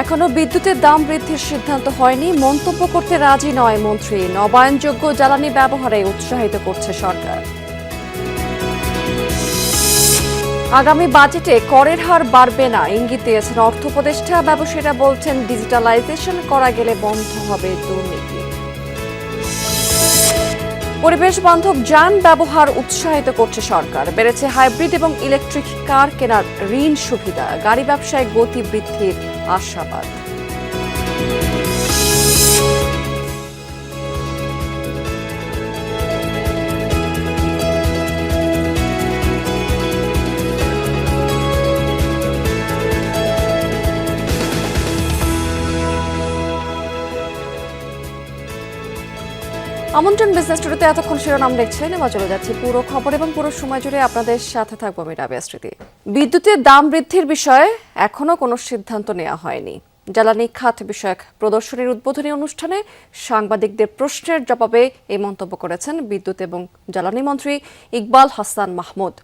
এখনো বিদ্যুতের দাম বৃদ্ধির সিদ্ধান্ত হয়নি, মন্তব্য করতে রাজি নয় মন্ত্রী। নবায়নযোগ্য জ্বালানি ব্যবহারে উৎসাহিত করছে সরকার। আগামী বাজেটে করের হার বাড়বে না ইঙ্গিত দিয়েছেন অর্থ উপদেষ্টা। ব্যবসায়ীরা বলছেন ডিজিটালাইজেশন করা গেলে বন্ধ হবে দুর্নীতি। পরিবেশ বান্ধব যান ব্যবহার উৎসাহিত করছে সরকার। বেড়েছে হাইব্রিড এবং ইলেকট্রিক কার কেনার ঋণ সুবিধা। গাড়ি ব্যবসায় গতি বৃদ্ধির আশাবাদ। আমন্ত্রণ বিজনেস টুডেতে এতক্ষণ শিরোনাম দেখছেন। এবার চলে যাচ্ছি পুরো খবর এবং পুরো সময় জুড়ে আপনাদের সাথে থাকবো আমি রাবেয়া স্মৃতি। বিদ্যুতের দাম বৃদ্ধির বিষয়ে এখনো কোনো সিদ্ধান্ত নেওয়া হয়নি। জ্বালানি খাত বিষয়ক প্রদর্শনীর উদ্বোধনী অনুষ্ঠানে সাংবাদিকদের প্রশ্নের জবাবে এই মন্তব্য করেছেন বিদ্যুৎ এবং জ্বালানি মন্ত্রী ইকবাল হাসান মাহমুদ।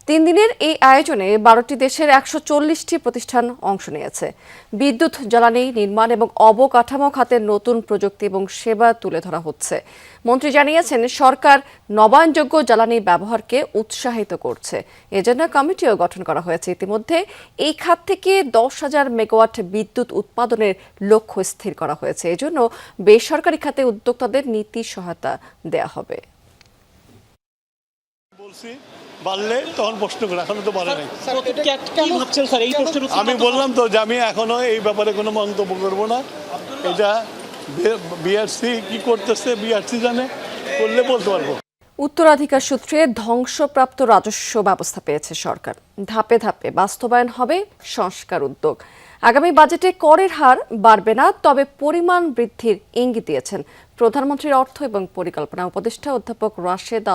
3 দিনের এই আয়োজনে 12টি দেশের 140টি প্রতিষ্ঠান অংশ নিয়েছে। বিদ্যুৎ, জ্বালানি, নির্মাণ এবং অবকাঠামো খাতের নতুন প্রযুক্তি এবং সেবা তুলে ধরা হচ্ছে। মন্ত্রী জানিয়েছেন সরকার নবায়নযোগ্য জ্বালানি ব্যবহারকে উৎসাহিত করছে। এজন্য কমিটিও গঠন করা হয়েছে। ইতিমধ্যে এই খাত থেকে 10,000 মেগাওয়াট বিদ্যুৎ উৎপাদনের লক্ষ্য স্থির করা হয়েছে। এজন্য বেসরকারি খাতে উদ্যোক্তাদের নীতি সহায়তা দেয়া হবে। বাড়লে তখন প্রশ্ন করে, এখনো তো বাড়ে নাই। আমি বললাম তো যে আমি এখনো এই ব্যাপারে কোনো মন্তব্য করব না। এটা বিআরসি কি করতেছে, বিআরসি জানে, করলে বলতে পারবো। উত্তরাধিকার সূত্রে ধ্বংসপ্রাপ্ত রাজস্ব ব্যবস্থা পেয়েছে সরকার। ধাপে ধাপে বাস্তবায়ন হবে সংস্কার উদ্যোগ। আগামী বাজেটে করের হার বাড়বে না, তবে পরিমাণ বৃদ্ধির ইঙ্গিত দিয়েছেন প্রধানমন্ত্রীর অর্থ এবং পরিকল্পনা উপদেষ্টা অধ্যাপক রাশেদ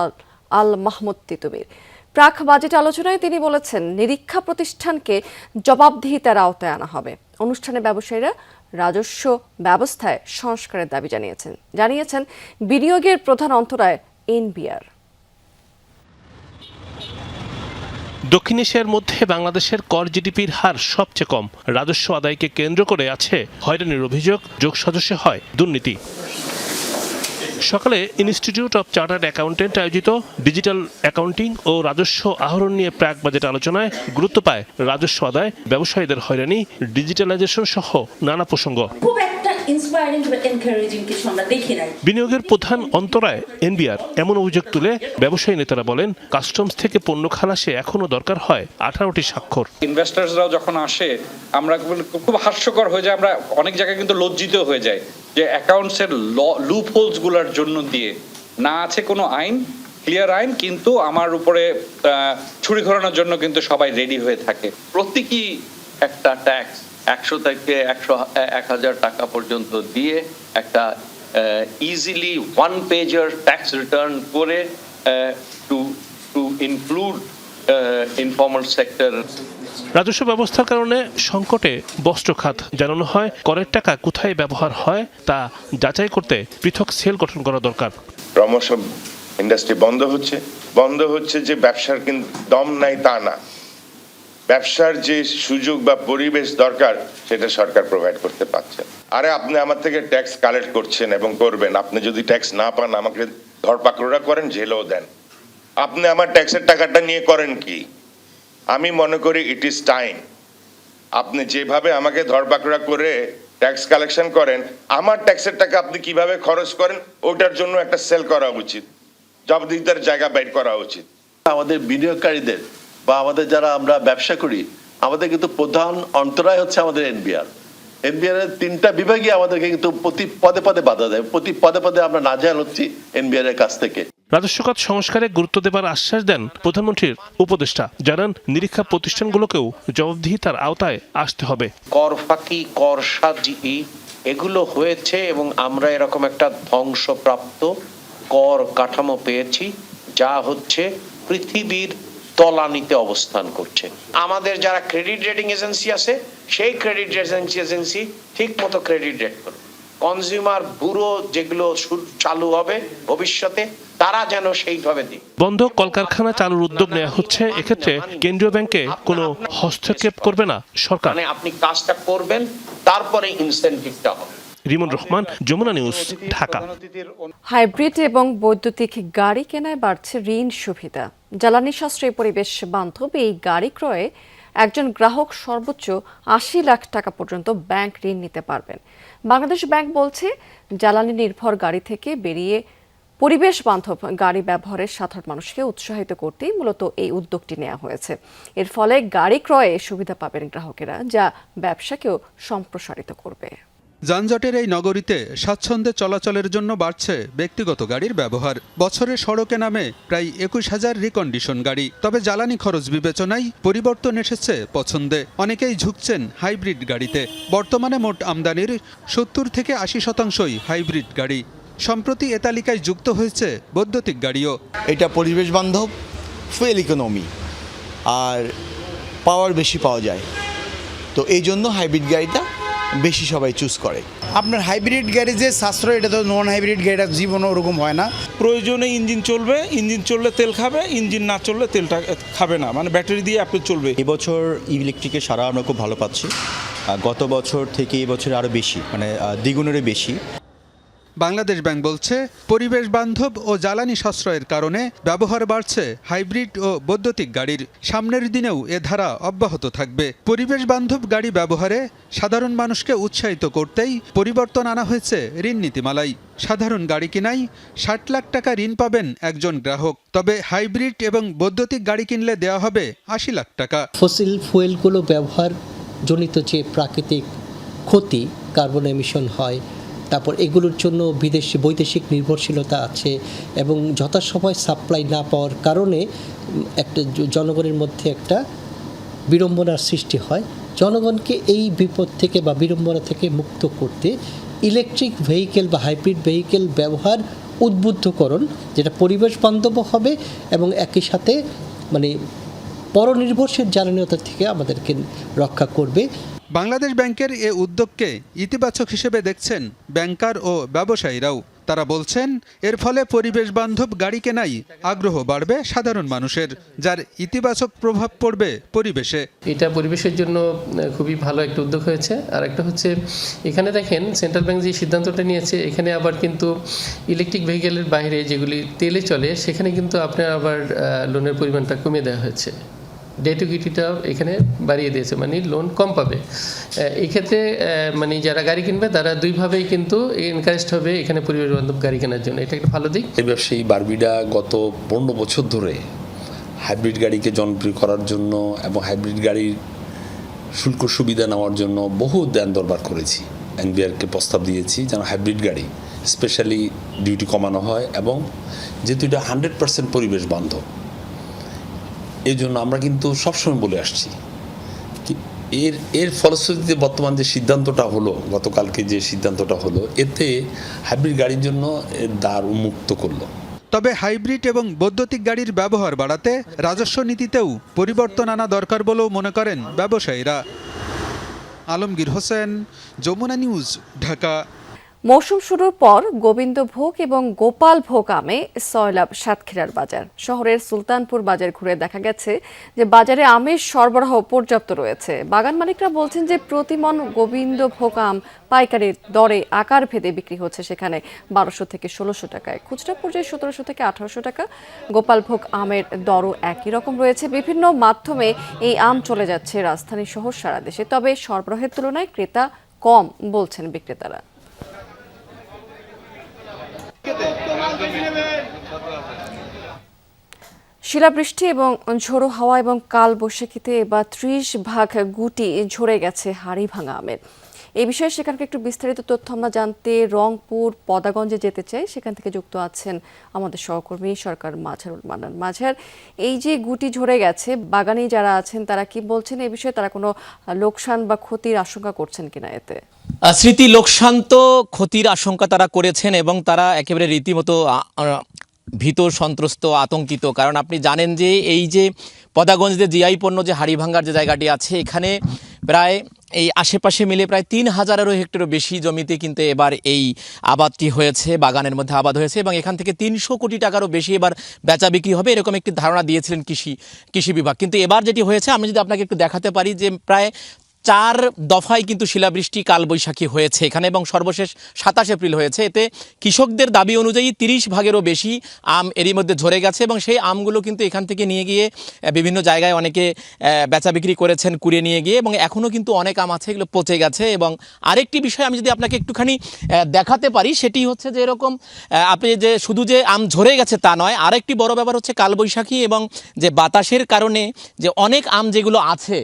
আল মাহমুদ তিতুমির। প্রাক বাজেট আলোচনায় তিনি বলেছেন নিরীক্ষা প্রতিষ্ঠানকে জবাবদিহিতার আওতায় আনা হবে। অনুষ্ঠানে ব্যবসায়ীরা রাজস্ব ব্যবস্থায় সংস্কারের দাবি জানিয়েছেন বিনিয়োগের প্রধান অন্তরায় এনবিআর। দক্ষিণ এশিয়ার মধ্যে বাংলাদেশের কর জিডিপির হার সবচেয়ে কম। রাজস্ব আদায়কে কেন্দ্র করে আছে হয়রানির অভিযোগ, যোগসাজশে হয় দুর্নীতি। সকালে ইনস্টিটিউট অব চার্টার্ড অ্যাকাউন্টেন্ট আয়োজিত ডিজিটাল অ্যাকাউন্টিং ও রাজস্ব আহরণ নিয়ে প্রাক বাজেট আলোচনায় গুরুত্ব পায় রাজস্ব আদায়, ব্যবসায়ীদের হয়রানি, ডিজিটালাইজেশন সহ নানা প্রসঙ্গ। বিনিয়োগের প্রধান অন্তরায় এনবিআর এমন অভিযোগ তুলে ব্যবসায়ী নেতারা বলেন কাস্টমস থেকে পণ্য খালাসে এখনো দরকার হয় 18টি স্বাক্ষর। ইনভেস্টার্সরাও যখন আসে আমরা খুব হাস্যকর হয়ে যায়, আমরা অনেক জায়গায় কিন্তু লজ্জিত হয়ে যায় যে অ্যাকাউন্টসের লুপ হোলস গুলার জন্য দিয়ে না আছে কোনো আইন, ক্লিয়ার আইন, কিন্তু আমার উপরে ছুরি ঘোরানোর জন্য কিন্তু সবাই রেডি হয়ে থাকে। প্রত্যেকই একটা ট্যাক্স 100 থেকে 1,000 টাকা পর্যন্ত দিয়ে একটা ইজিলি 1 পেজার ট্যাক্স রিটার্ন করে টু ইনক্লুড ইনফর্মাল সেক্টর। রাজস্ব ব্যবস্থার কারণে সংকটে বস্ত্র খাত। জানানো হয় করের টাকা কোথায় ব্যবহার হয় তা যাচাই করতে পৃথক সেল গঠন করা দরকার। ক্রমশ ইন্ডাস্ট্রি বন্ধ হচ্ছে যে ব্যবসার কিন্তু দম নাই তা না। ব্যবসার যে সুযোগ বা পরিবেশ দরকার সেটা সরকার প্রোভাইড করতে পারছে। আরে আপনি আমার থেকে ট্যাক্স কালেক্ট করছেন এবং করবেন, আপনি যদি ট্যাক্স না পান আমাকে ধরপাকড়া করেন, জেলেও দেন। আপনি আমার ট্যাক্সের টাকাটা নিয়ে করেন কি? আমি মনে করি ইট ইজ টাইম, আপনি যেভাবে আমাকে ধরপাকড়া করে ট্যাক্স কালেকশন করেন, আমার ট্যাক্সের টাকা আপনি কিভাবে খরচ করেন ওটার জন্য একটা সেল করা উচিত, জবাবদিহিতার জায়গা বের করা উচিত। আমাদের বিনিয়োগকারীদের বা আমাদের যারা আমরা ব্যবসা করি, আমাদের কিন্তু প্রধান অন্তরায় হচ্ছে আমাদের এনবিআর এর 3টা বিভাগই আমাদেরকে কিন্তু প্রতি পদে পদে বাধা দেয়, প্রতি পদে পদে আমরা নাজেহাল হচ্ছি এনবিআর এর কাছ থেকে। রাজস্ব খাত সংস্কারে গুরুত্ব দেবার আশ্বাস দেন প্রধানমন্ত্রীর উপদেষ্টা। জানান নিরীক্ষা প্রতিষ্ঠানগুলোকেও জবাবদিহিতার আওতায় আসতে হবে। কর ফাঁকি, কর সাজি এগুলো হয়েছে এবং আমরা এরকম একটা ধ্বংসপ্রাপ্ত কর কাঠামো পেয়েছি যা হচ্ছে পৃথিবীর তলানিতে অবস্থান করছে। আমাদের যারা ক্রেডিট রেটিং এজেন্সি আছে সেই ক্রেডিট এজেন্সি ঠিক মতো ক্রেডিট রেট করবে। কনজিউমার ব্যুরো যেগুলো চালু হবে ভবিষ্যতে তারা যেন সেইভাবে দিক। বন্ধ কলকারখানা চালুর উদ্যোগ নেওয়া হচ্ছে, এক্ষেত্রে কেন্দ্রীয় ব্যাংকে কোনো হস্তক্ষেপ করবে না সরকার। মানে আপনি কাজটা করবেন, তারপরে ইনসেনটিভটা হবে। রিমন রহমান, যমুনা নিউজ, ঢাকা। হাইব্রিড এবং বৈদ্যুতিক গাড়ি কেনায় বাড়ছে ঋণ সুবিধা। জ্বালানি সাশ্রয়ী পরিবেশ বান্ধব এই গাড়ি ক্রয়ে একজন গ্রাহক সর্বোচ্চ ৮০ লাখ টাকা পর্যন্ত ব্যাংক ঋণ নিতে পারবেন। বাংলাদেশ ব্যাংক বলছে, জ্বালানি নির্ভর গাড়ি থেকে বেরিয়ে পরিবেশ বান্ধব গাড়ি ব্যবহারের সাধারণ মানুষকে উৎসাহিত করতেই মূলত এই উদ্যোগটি নেওয়া হয়েছে। এর ফলে গাড়ি ক্রয়ে সুবিধা পাবেন গ্রাহকেরা, যা ব্যবসাকেও সম্প্রসারিত করবে। যানজটের এই নগরীতে স্বাচ্ছন্দ্যে চলাচলের জন্য বাড়ছে ব্যক্তিগত গাড়ির ব্যবহার। বছরে সড়কে নামে প্রায় ২১,০০০ রিকন্ডিশন গাড়ি। তবে জ্বালানি খরচ বিবেচনায় পরিবর্তন এসেছে পছন্দে। অনেকেই ঝুঁকছেন হাইব্রিড গাড়িতে। বর্তমানে মোট আমদানির ৭০ থেকে ৮০% হাইব্রিড গাড়ি। সম্প্রতি এ তালিকায় যুক্ত হয়েছে বৈদ্যুতিক গাড়িও। এটা পরিবেশ বান্ধব, ফুয়েল ইকোনমি আর পাওয়ার বেশি পাওয়া যায়, তো এই জন্য হাইব্রিড গাড়িটা বেশি সবাই চুজ করে। আপনার হাইব্রিড গাড়ি যে সাশ্রয়, এটা তো নন হাইব্রিড গাড়িটা জীবনও ওরকম হয় না। প্রয়োজনে ইঞ্জিন চলবে, ইঞ্জিন চললে তেল খাবে, ইঞ্জিন না চললে তেলটা খাবে না, মানে ব্যাটারি দিয়ে আপনি চলবে। এবছর ইলেকট্রিকের সারা আমরা খুব ভালো পাচ্ছি। গত বছর থেকে এবছর আরও বেশি, মানে দ্বিগুণেরও বেশি। বাংলাদেশ ব্যাংক বলছে, পরিবেশ বান্ধব ও জ্বালানি সাশ্রয়ের কারণে ব্যবহার বাড়ছে হাইব্রিড ও বৈদ্যুতিক গাড়ির। সামনের দিনেও এ ধারা অব্যাহত থাকবে। পরিবেশ বান্ধব গাড়ি ব্যবহারে সাধারণ মানুষকে উৎসাহিত করতেই পরিবর্তন আনা হয়েছে ঋণ নীতিমালায়। সাধারণ গাড়ি কিনাই ৬০ লাখ টাকা ঋণ পাবেন একজন গ্রাহক। তবে হাইব্রিড এবং বৈদ্যুতিক গাড়ি কিনলে দেওয়া হবে ৮০ লাখ টাকা। ফসিল ফুয়েলগুলো ব্যবহার জনিত যে প্রাকৃতিক ক্ষতি, কার্বন এমিশন হয়, তারপর এগুলোর জন্য বৈদেশিক নির্ভরশীলতা আছে এবং যথাসময় সাপ্লাই না পাওয়ার কারণে একটা জনগণের মধ্যে একটা বিড়ম্বনার সৃষ্টি হয়। জনগণকে এই বিপদ থেকে বা বিড়ম্বনা থেকে মুক্ত করতে ইলেকট্রিক ভেহিকেল বা হাইব্রিড ভেহিকেল ব্যবহার উদ্বুদ্ধকরণ, যেটা পরিবেশ বান্ধব হবে এবং একই সাথে মানে পরনির্ভরশীল জ্বালানিতা থেকে আমাদেরকে রক্ষা করবে। বাংলাদেশ ব্যাংকের এ উদ্যোগকে ইতিবাচক হিসেবে দেখছেন ব্যাংকার ও ব্যবসায়ীরাও। তারা বলছেন, এর ফলে পরিবেশ বান্ধব গাড়ি কেনাই আগ্রহ বাড়বে সাধারণ মানুষের, যার ইতিবাচক প্রভাব পড়বে পরিবেশে। এটা পরিবেশের জন্য খুবই ভালো একটা উদ্যোগ হয়েছে। আর একটা হচ্ছে, এখানে দেখেন সেন্ট্রাল ব্যাংক যে সিদ্ধান্তটা নিয়েছে, এখানে আবার কিন্তু ইলেকট্রিক ভেহিকেলের বাইরে যেগুলি তেলে চলে, সেখানে কিন্তু আপনার আবার লোনের পরিমাণটা কমিয়ে দেওয়া হয়েছে। ডেটুইটিটা এখানে বাড়িয়ে দিয়েছে, মানে লোন কম পাবে। এই ক্ষেত্রে মানে যারা গাড়ি কিনবে তারা দুইভাবেই কিন্তু এনকারেজড হবে এখানে পরিবেশ বান্ধব গাড়ি কেনার জন্য। এটা একটা ভালো দিক। এই ব্যবসায়ী বারবিডা গত 15 বছর ধরে হাইব্রিড গাড়িকে জনপ্রিয় করার জন্য এবং হাইব্রিড গাড়ির শুল্ক সুবিধা নেওয়ার জন্য বহু দেন দরবার করেছি। এনবিআরকে প্রস্তাব দিয়েছি যেন হাইব্রিড গাড়ি স্পেশালি ডিউটি কমানো হয়, এবং যেহেতু এটা 100% পরিবেশ বান্ধব, এই জন্য আমরা কিন্তু সবসময় বলে আসছি। এর ফলশ্রুতিতে বর্তমান যে সিদ্ধান্তটা হলো, গতকালকে যে সিদ্ধান্তটা হলো, এতে হাইব্রিড গাড়ির জন্য দ্বার উন্মুক্ত করলো। তবে হাইব্রিড এবং বৈদ্যুতিক গাড়ির ব্যবহার বাড়াতে রাজস্ব নীতিতেও পরিবর্তন আনা দরকার বলেও মনে করেন ব্যবসায়ীরা। আলমগীর হোসেন, যমুনা নিউজ, ঢাকা। মৌসুম শুরুর পর গোবিন্দভোগ এবং গোপাল ভোগ আমে সয়লাব সাতক্ষীরার বাজার। শহরের সুলতানপুর বাজার ঘুরে দেখা গেছে যে বাজারে আমের সরবরাহ পর্যাপ্ত রয়েছে। বাগান মালিকরা বলছেন যে প্রতিমন গোবিন্দভোগ আম পাইকারি দরে আকার ভেদে বিক্রি হচ্ছে, সেখানে ১২০০ থেকে ১৬০০ টাকায়, খুচরা পর্যায়ে ১৭০০ থেকে ১৮০০ টাকা। গোপাল ভোগ আমের দরও একই রকম রয়েছে। বিভিন্ন মাধ্যমে এই আম চলে যাচ্ছে রাজধানী সহ সারা দেশে, তবে সরবরাহের তুলনায় ক্রেতা কম বলছেন বিক্রেতারা। শিলাবৃষ্টি এবং ঝোড়ো হাওয়া এবং কাল বৈশাখীতে এবার ৩০% গুটি ঝরে গেছে হাড়িভাঙা আমের। এই বিষয়ে সেখানকার একটু বিস্তারিত তথ্য আমরা জানতে রংপুর পদাগঞ্জে যেতে চাই। সেখান থেকে যুক্ত আছেন আমাদের সহকর্মী সরকার মাঝারুল মান্নান। মাঝার, এই যে গুটি ঝরে গেছে, বাগানি যারা আছেন তারা কি বলছেন এই বিষয়ে? তারা কোনো লোকসান বা ক্ষতির আশঙ্কা করছেন কিনা? এতে স্মৃতি, লোকসান তো ক্ষতির আশঙ্কা তারা করেছেন এবং তারা একেবারে রীতিমতো ভীত, সন্ত্রস্ত, আতঙ্কিত। কারণ আপনি জানেন যে এই যে পদাগঞ্জে জিআই পণ্য যে হাড়িভাঙ্গার যে জায়গাটি আছে, এখানে প্রায় এই আশেপাশে মিলে প্রায় 3,000-এরও হেক্টরও বেশি জমিতে কিন্তু এবার এই আবাদটি হয়েছে, বাগানের মধ্যে আবাদ হয়েছে এবং এখান থেকে 300 কোটি টাকারও বেশি এবার বেচা বিক্রি হবে এরকম একটি ধারণা দিয়েছিলেন কৃষি বিভাগ। কিন্তু এবার যেটি হয়েছে আমি যদি আপনাকে একটু দেখাতে পারি যে প্রায় 4 দফায় কিন্তু শিলাবৃষ্টি কালবৈশাখী হয়েছে এখানে এবং সর্বশেষ 27 এপ্রিল হয়েছে। এতে কৃষকদের দাবি অনুযায়ী 30 ভাগেরও বেশি আম এরই মধ্যে ঝরে গেছে এবং সেই আমগুলো কিন্তু এখান থেকে নিয়ে গিয়ে বিভিন্ন জায়গায় অনেকে বেচা বিক্রি করেছেন কুড়িয়ে নিয়ে গিয়ে এবং এখনও কিন্তু অনেক আম আছে এগুলো পচে গেছে। এবং আরেকটি বিষয় আমি যদি আপনাকে একটুখানি দেখাতে পারি সেটি হচ্ছে যে এরকম আপনি যে শুধু যে আম ঝরে গেছে তা নয়, আরেকটি বড় ব্যাপার হচ্ছে কালবৈশাখী এবং যে বাতাসের কারণে যে অনেক আম যেগুলো আছে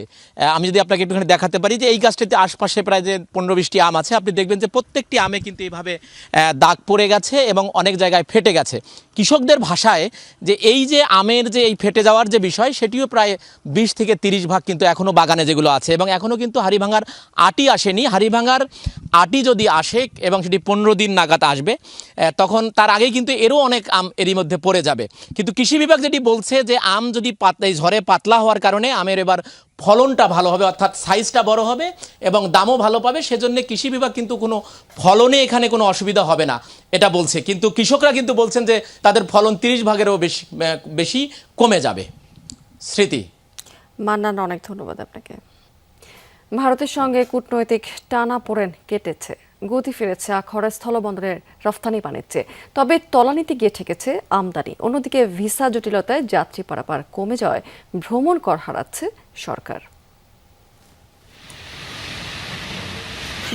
আমি যদি আপনাকে একটুখানি দেখাতে পারি যে এই গাছটিতে আশপাশে প্রায় যে 15-20টি আম আছে, আপনি দেখবেন যে প্রত্যেকটি আমে কিন্তু এইভাবে দাগ পড়ে গেছে এবং অনেক জায়গায় ফেটে গেছে। কৃষকদের ভাষায় যে এই যে আমের যে এই ফেটে যাওয়ার যে বিষয় সেটিও প্রায় 20 থেকে 30 ভাগ কিন্তু এখনও বাগানে যেগুলো আছে এবং এখনও কিন্তু হাড়িভাঙার আটি আসেনি। হাড়িভাঙার আটি যদি আসে এবং সেটি 15 দিন নাগাদ আসবে তখন তার আগেই কিন্তু এরও অনেক আম এরই মধ্যে পড়ে যাবে। কিন্তু কৃষি বিভাগ যেটি বলছে যে আম যদি এই ঝড়ে পাতলা হওয়ার কারণে আমের এবার ফলনটা ভালো হবে, অর্থাৎ সাইজটা বড় হবে এবং দামও ভালো পাবে, সেজন্য কৃষি বিভাগ কিন্তু কোনো ফলনে এখানে কোনো অসুবিধা হবে না এটা বলছে। কিন্তু কৃষকরা কিন্তু বলছেন যে তাদের ফলন 30 ভাগেরও বেশি কমে যাবে। স্মৃতি। মান্নান, অনেক ধন্যবাদ আপনাকে। ভারতের সঙ্গে কূটনৈতিক টানাপোড়েন কেটেছে, গতি ফিরেছে আখাউড়া স্থলবন্দরের রফতানি বাণিজ্যে, তবে তলানিতে গিয়ে ঠেকেছে আমদানি। অন্যদিকে ভিসা জটিলতায় যাত্রী পারাপার কমে যাওয়ায় ভ্রমণ কর হারাচ্ছে সরকার।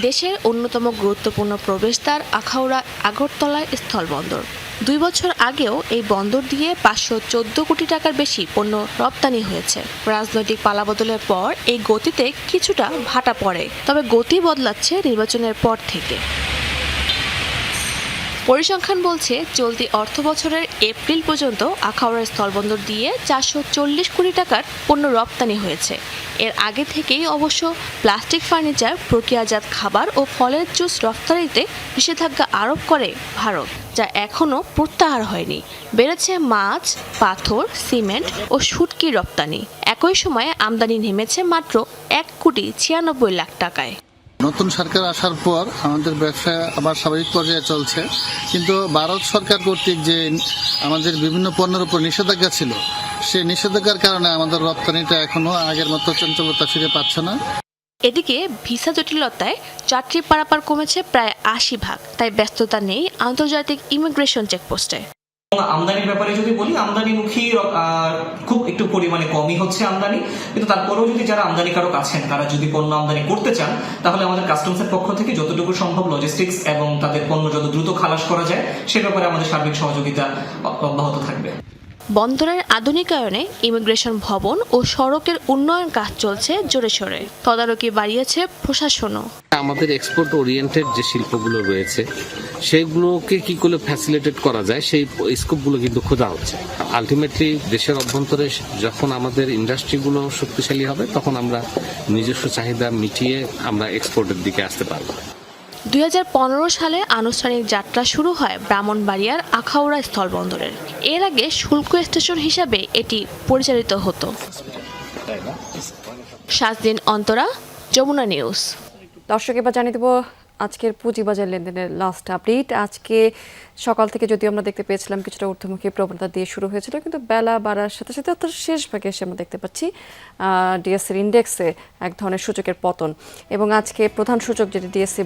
দেশের অন্যতম গুরুত্বপূর্ণ প্রবেশদ্বার আখাউড়া আগরতলার স্থলবন্দর। 2 বছর আগেও এই বন্দর দিয়ে 514 কোটি টাকার বেশি পণ্য রপ্তানি হয়েছে। রাজনৈতিক পালাবদলের পর এই গতিতে কিছুটা ভাটা পড়ে, তবে গতি বদলাচ্ছে নির্বাচনের পর থেকে। পরিসংখ্যান বলছে চলতি অর্থ বছরের এপ্রিল পর্যন্ত আখাউড়া স্থলবন্দর দিয়ে 440 কোটি টাকার পণ্য রপ্তানি হয়েছে। এর আগে থেকেই অবশ্য প্লাস্টিক, ফার্নিচার, প্রক্রিয়াজাত খাবার ও ফলের জুস রপ্তানিতে নিষেধাজ্ঞা আরোপ করে ভারত, যা এখনও প্রত্যাহার হয়নি। বেড়েছে মাছ, পাথর, সিমেন্ট ও শুটকি রপ্তানি। একই সময়ে আমদানি নেমেছে মাত্র 1,96,00,000 টাকায়। নতুন সরকার আসার পর আমাদের ব্যবসা আবার স্বাভাবিক পর্যায়ে চলছে, কিন্তু ভারত সরকার কর্তৃক যে আমাদের বিভিন্ন পণ্যের উপর নিষেধাজ্ঞা ছিল, সেই নিষেধাজ্ঞার কারণে আমাদের রপ্তানিটা এখনো আগের মতো চঞ্চলতা ফিরে পাচ্ছে না। এদিকে ভিসা জটিলতায় যাত্রী পারাপার কমেছে প্রায় 80 ভাগ, তাই ব্যস্ততা নেই আন্তর্জাতিক ইমিগ্রেশন চেকপোস্টে। আমদানির ব্যাপারে যদি বলি, আমদানিমুখী খুব একটু পরিমাণে কমই হচ্ছে আমদানি, কিন্তু তারপরেও যদি যারা আমদানিকারক আছেন তারা যদি পণ্য আমদানি করতে চান তাহলে আমাদের কাস্টমসের পক্ষ থেকে যতটুকু সম্ভব লজিস্টিক্স এবং তাদের পণ্য যত দ্রুত খালাস করা যায় সে ব্যাপারে আমাদের সার্বিক সহযোগিতা অব্যাহত থাকবে। বন্দরের আধুনিকায়নে ইমিগ্রেশন ভবন ও সড়কের উন্নয়ন কাজ চলছে জোরে সোরে। তদারকি বাড়িয়েছে প্রশাসনও। আমাদের এক্সপোর্ট ওরিয়েন্টেড যে শিল্পগুলো রয়েছে সেগুলোকে কি করে ফ্যাসিলিটেট করা যায় সেই স্কোপগুলো কিন্তু খোঁজা হচ্ছে। আলটিমেটলি দেশের অভ্যন্তরে যখন আমাদের ইন্ডাস্ট্রিগুলো শক্তিশালী হবে তখন আমরা নিজস্ব চাহিদা মিটিয়ে আমরা এক্সপোর্টের দিকে আসতে পারবো। 2015 সালে আনুষ্ঠানিক যাত্রা শুরু হয় ব্রাহ্মণবাড়িয়ার আখাউড়া স্থলবন্দরের। এর আগে শুল্ক স্টেশন হিসাবে এটি পরিচালিত হতো। শাজদিন অন্তরা, যমুনা নিউজ। দর্শক, এবার জানিয়ে দেব আজকের পুঁজিবাজার লেনদেনের লাস্ট আপডেট। আজকে সকাল থেকে যদিও আমরা দেখতে পেয়েছিলাম কিছুটা ঊর্ধ্বমুখী প্রবণতা দিয়ে শুরু হয়েছিল, কিন্তু বেলা বাড়ার সাথে সাথে অর্থাৎ শেষ ভাগে এসে আমরা দেখতে পাচ্ছি ডিএসসির ইন্ডেক্সে এক ধরনের সূচকের পতন। এবং আজকে প্রধান সূচক যেটি ডিএসসি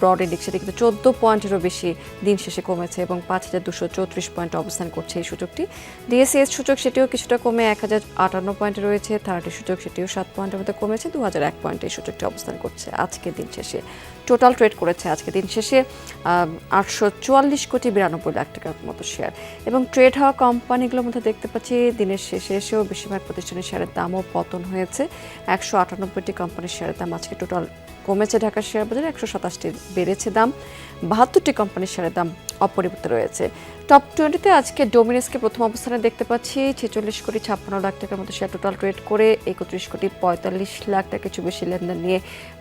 ব্রড ইন্ডেক্স, সেটি কিন্তু 14 পয়েন্টেরও বেশি দিন শেষে কমেছে এবং 5,234 পয়েন্টে অবস্থান করছে এই সূচকটি। ডিএসসিএস সূচক সেটিও কিছুটা কমে 1,058 পয়েন্টে রয়েছে। থার্টি সূচক সেটিও 7 পয়েন্টের মধ্যে কমেছে, 2,001 পয়েন্টে এই সূচকটি অবস্থান করছে আজকে দিন শেষে। টোটাল ট্রেড করেছে আজকে দিন শেষে 844 কোটি 92 লাখ টাকার মতো শেয়ার। এবং ট্রেড হওয়া কোম্পানিগুলোর মধ্যে দেখতে পাচ্ছি দিনের শেষে এসেও বেশিরভাগ প্রতিষ্ঠানের শেয়ারের দামও পতন হয়েছে। 198টি কোম্পানির শেয়ারের দাম আজকে টোটাল কমেছে ঢাকার শেয়ার বাজারে, 127টি বেড়েছে দাম, 72টি কোম্পানির শেয়ারের দাম অপরিবর্তিত রয়েছে। টপ 20-তে আজকে ডোমিনোসকে প্রথম অবস্থানে দেখতে পাচ্ছি 46 কোটি 56 লাখ টাকার মতো শেয়ার টোটাল ট্রেড করে 31 কোটি 45 লাখ টাকা কিছু বেশি লেনদেন নিয়ে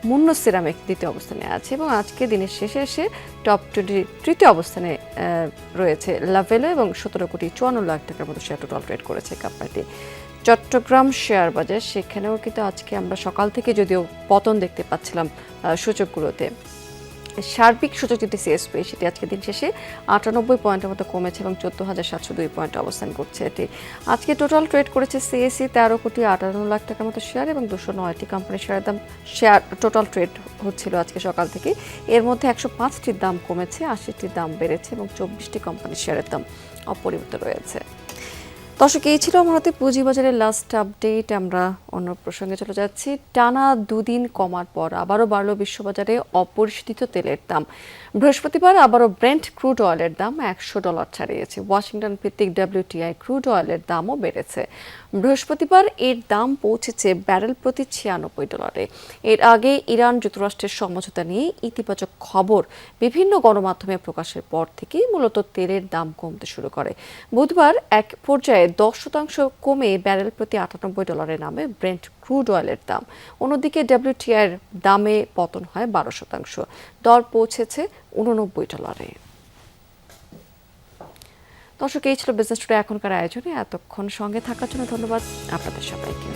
মুন্ন সিরামিক দ্বিতীয় অবস্থানে আছে। এবং আজকে দিনের শেষে এসে টপ 20 তৃতীয় অবস্থানে রয়েছে লাভেলো এবং 17 কোটি 54 লাখ টাকার মতো শেয়ার টোটাল ট্রেড করেছে কোম্পানিটি। চট্টগ্রাম শেয়ার বাজার, সেখানেও কিন্তু আজকে আমরা সকাল থেকে যদিও পতন দেখতে পাচ্ছিলাম সূচকগুলোতে। সার্বিক সূচক যেটি সিএসপি সেটি আজকে দিন শেষে 98 পয়েন্টের মতো কমেছে এবং 14,702 পয়েন্ট অবস্থান করছে এটি। আজকে টোটাল ট্রেড করেছে সিএসসি 13,58 লাখ টাকার মতো শেয়ার এবং 209টি কোম্পানির শেয়ার টোটাল ট্রেড হচ্ছিল আজকে সকাল থেকে। এর মধ্যে 105টির দাম কমেছে, 80টির দাম বেড়েছে এবং 24টি কোম্পানির শেয়ারের দাম অপরিবর্তিত রয়েছে। দর্শক, এই ছিল আমার হাতে পুঁজিবাজারের লাস্ট আপডেট। আমরা অন্য প্রসঙ্গে চলে যাচ্ছি। টানা দুদিন কমার পর আবারও বাড়ল বিশ্ববাজারে অপরিশোধিত তেলের দাম। বৃহস্পতিবার আবারও ব্রেন্ট ক্রুড অয়েলের দাম $100 ছাড়িয়েছে। ওয়াশিংটন ভিত্তিক WTI ক্রুড অয়েলের দামও বেড়েছে। বৃহস্পতিবার এর দাম পৌঁছেছে ব্যারেল প্রতি $96। এর আগে ইরান যুক্তরাষ্ট্রের সমঝোতা নিয়ে ইতিবাচক খবর বিভিন্ন গণমাধ্যমে প্রকাশের পর থেকেই মূলত তেলের দাম কমতে শুরু করে। বুধবার এক পর্যায়ে 10% কমে ব্যারেল প্রতি $98 নামে ব্রেন্ট ক্রুড অয়েলের দাম। অন্যদিকে WTI এর দামে পতন হয় 12%, দর পৌঁছেছে $89। দর্শক, এই ছিল বিজনেস টুডে এখনকার আয়োজনে। এতক্ষণ সঙ্গে থাকার জন্য ধন্যবাদ আপনাদের সবাইকে।